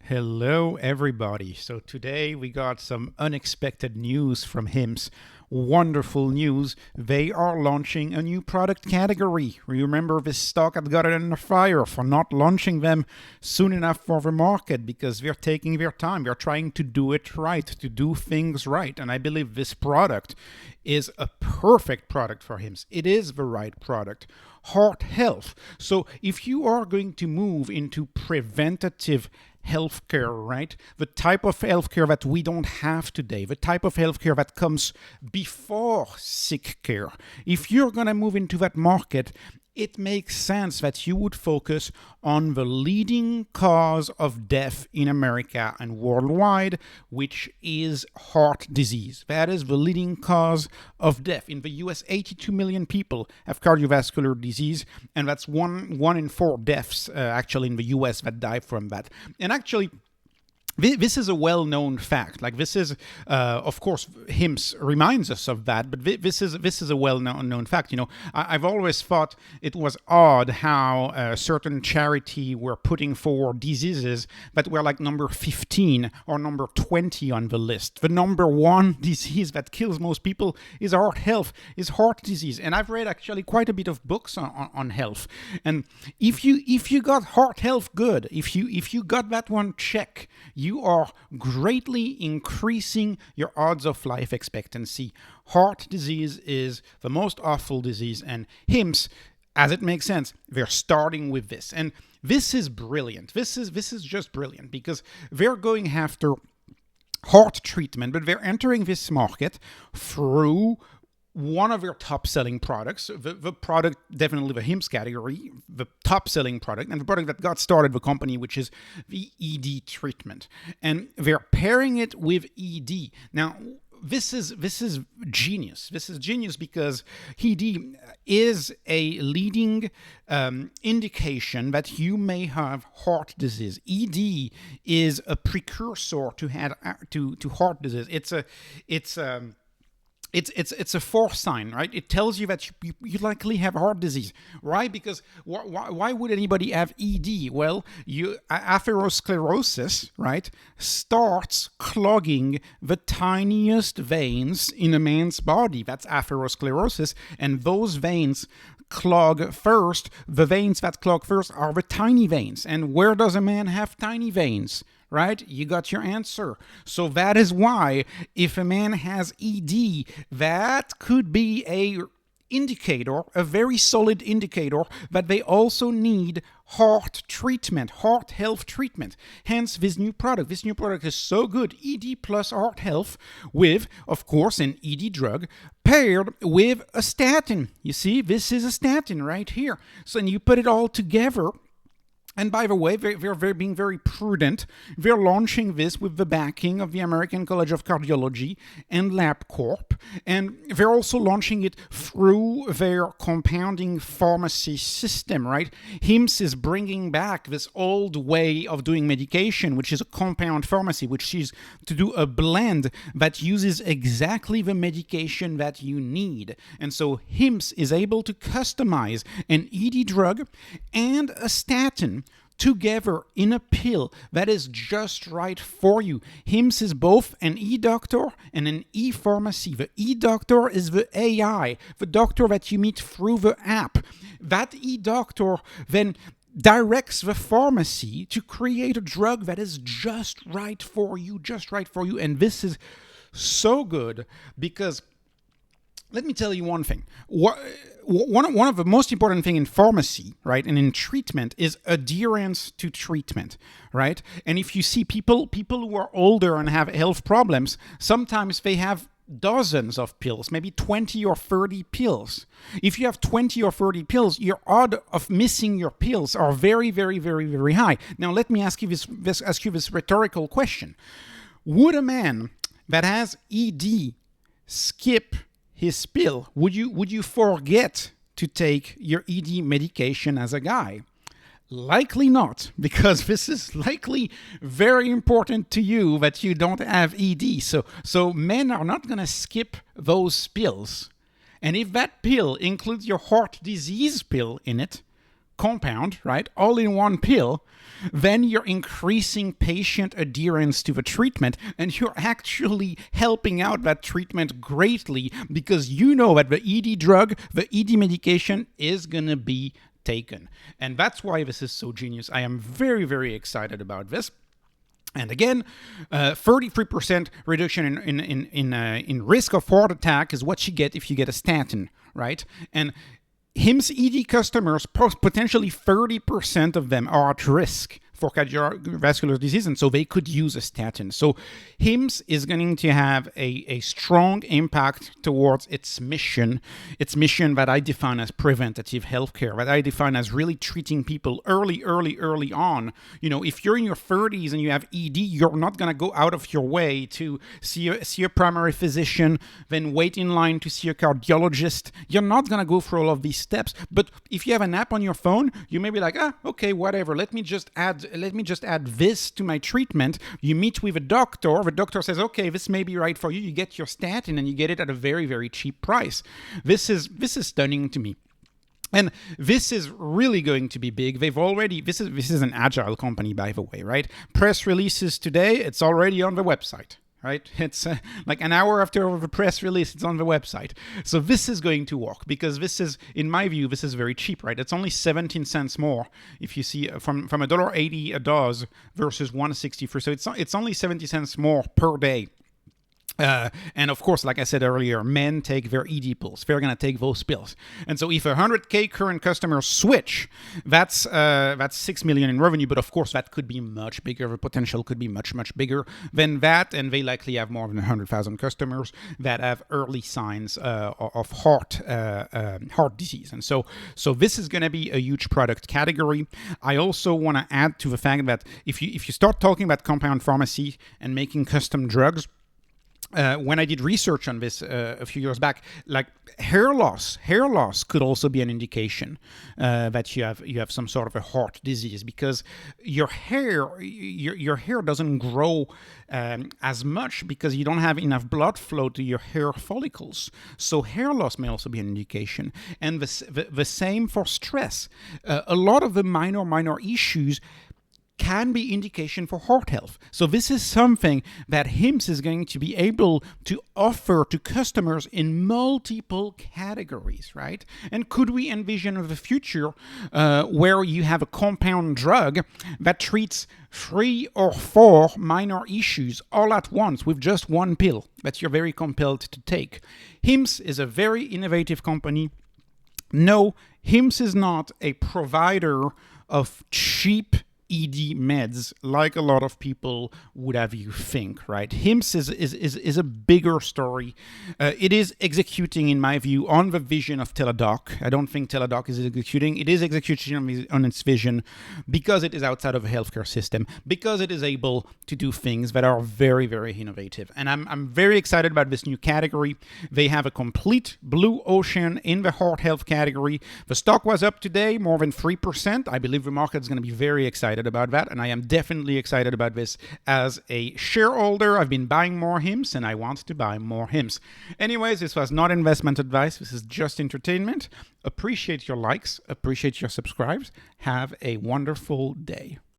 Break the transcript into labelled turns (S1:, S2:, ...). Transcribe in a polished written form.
S1: Hello, everybody. So today we got some unexpected news from HIMSS. Wonderful news. They are launching a new product category. Remember, this stock had gotten under fire for not launching them soon enough for the market because they're taking their time. They're trying to do it right, to do things right. And I believe this product is a perfect product for HIMSS. It is the right product. Heart health. So if you are going to move into preventative healthcare, right? The type of healthcare that we don't have today, the type of healthcare that comes before sick care. If you're going to move into that market, it makes sense that you would focus on the leading cause of death in America and worldwide, which is heart disease. That is the leading cause of death. In the US, 82 million people have cardiovascular disease, and that's one in four deaths actually in the US that die from that. And actually, this is a well-known fact. Like this is, of course, HIMSS reminds us of that, but this is a well-known fact. You know, I've always thought it was odd how certain charity were putting forward diseases that were like number 15 or number 20 on the list. The number one disease that kills most people is heart disease. And I've read actually quite a bit of books on health. And if you got heart health good, if you got that one check, you are greatly increasing your odds of life expectancy. Heart disease is the most awful disease, and HIMSS, as it makes sense, they're starting with this. And this is brilliant. This is just brilliant because they're going after heart treatment, but they're entering this market through one of their top-selling products, the product, definitely the HIMSS category, the top-selling product, and the product that got started the company, which is the ED treatment. And they're pairing it with ED. Now, this is genius. This is genius because ED is a leading indication that you may have heart disease. ED is a precursor to heart disease. It's a fourth sign, right? It tells you that you likely have heart disease. Why? Because why would anybody have ED? Well, atherosclerosis, right, starts clogging the tiniest veins in a man's body. That's atherosclerosis, and those veins clog first. The veins that clog first are the tiny veins. And where does a man have tiny veins? Right? You got your answer. So that is why if a man has ED, that could be a very solid indicator that they also need heart treatment, heart health treatment. Hence this new product. This new product is so good. ED plus heart health with, of course, an ED drug paired with a statin. You see, this is a statin right here. So and you put it all together. And by the way, they're being very prudent. They're launching this with the backing of the American College of Cardiology and LabCorp. And they're also launching it through their compounding pharmacy system, right? HIMSS is bringing back this old way of doing medication, which is a compound pharmacy, which is to do a blend that uses exactly the medication that you need. And so HIMSS is able to customize an ED drug and a statin together in a pill that is just right for you. HIMSS is both an e-doctor and an e-pharmacy. The e-doctor is the AI, the doctor that you meet through the app. That e-doctor then directs the pharmacy to create a drug that is just right for you. And this is so good because let me tell you one thing. One of the most important things in pharmacy, right, and in treatment is adherence to treatment, right? And if you see people who are older and have health problems, sometimes they have dozens of pills, maybe 20 or 30 pills. If you have 20 or 30 pills, your odds of missing your pills are very, very, very, very high. Now, let me ask you this rhetorical question. Would a man that has ED skip his pill? Would you forget to take your ED medication as a guy? Likely not, because this is likely very important to you that you don't have ED. So men are not going to skip those pills. And if that pill includes your heart disease pill in it, compound, right, all in one pill, then you're increasing patient adherence to the treatment, and you're actually helping out that treatment greatly because you know that the ED drug, the ED medication is going to be taken. And that's why this is so genius. I am very, very excited about this. And again, 33% reduction in risk of heart attack is what you get if you get a statin, right? And HIMSS ED customers, potentially 30% of them are at risk for cardiovascular disease, and so they could use a statin. So HIMSS is going to have a strong impact towards its mission that I define as preventative healthcare, that I define as really treating people early on. You know, if you're in your 30s and you have ED, you're not going to go out of your way to see a primary physician, then wait in line to see a cardiologist. You're not going to go through all of these steps. But if you have an app on your phone, you may be like, okay, whatever. Let me just add this to my treatment. You meet with a doctor. The doctor says, okay, this may be right for you. You get your statin and you get it at a very, very cheap price. This is stunning to me. And this is really going to be big. This is an agile company, by the way, right? Press releases today, it's already on the website. Right? It's like an hour after the press release, it's on the website. So this is going to work because this is, in my view, this is very cheap, right? It's only 17 cents more if you see from $1.80 a dose versus $1.63. So it's only 70 cents more per day. And of course, like I said earlier, men take their ED pills. They're going to take those pills. And so if 100K current customers switch, that's $6 million in revenue. But of course, that could be much bigger. The potential could be much, much bigger than that. And they likely have more than 100,000 customers that have early signs of heart disease. And so this is going to be a huge product category. I also want to add to the fact that if you start talking about compound pharmacy and making custom drugs, when I did research on this a few years back, like hair loss could also be an indication that you have some sort of a heart disease because your hair doesn't grow as much because you don't have enough blood flow to your hair follicles. So hair loss may also be an indication, and the same for stress. A lot of the minor issues can be indication for heart health. So this is something that HIMSS is going to be able to offer to customers in multiple categories, right? And could we envision the future where you have a compound drug that treats 3 or 4 minor issues all at once with just one pill that you're very compelled to take? HIMSS is a very innovative company. No, HIMSS is not a provider of cheap ED meds like a lot of people would have you think, right? HIMSS is a bigger story. It is executing, in my view, on the vision of Teladoc. I don't think Teladoc is executing. It is executing on its vision because it is outside of a healthcare system, because it is able to do things that are very, very innovative. And I'm very excited about this new category. They have a complete blue ocean in the heart health category. The stock was up today more than 3%. I believe the market is going to be very excited about that, and I am definitely excited about this as a shareholder. I've been buying more HIMSS, and I want to buy more HIMSS. Anyways, this was not investment advice. This is just entertainment. Appreciate your likes. Appreciate your subscribes. Have a wonderful day.